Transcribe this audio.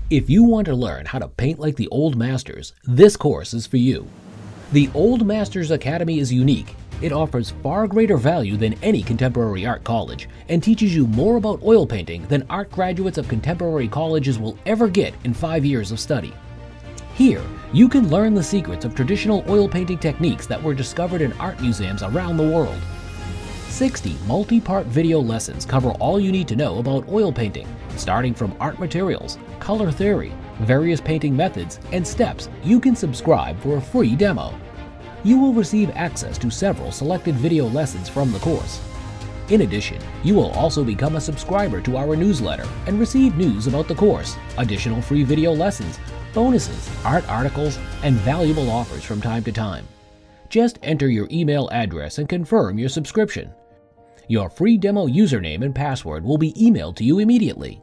If you want to learn how to paint like the Old Masters, this course is for you. The Old Masters Academy is unique. It offers far greater value than any contemporary art college and teaches you more about oil painting than art graduates of contemporary colleges will ever get in 5 years of study. Here, you can learn the secrets of traditional oil painting techniques that were discovered in art museums around the world. 60 multi-part video lessons cover all you need to know about oil painting, starting from art materials, color theory, various painting methods, and steps. You can subscribe for a free demo. You will receive access to several selected video lessons from the course. In addition, you will also become a subscriber to our newsletter and receive news about the course, additional free video lessons, bonuses, art articles, and valuable offers from time to time. Just enter your email address and confirm your subscription. Your free demo username and password will be emailed to you immediately.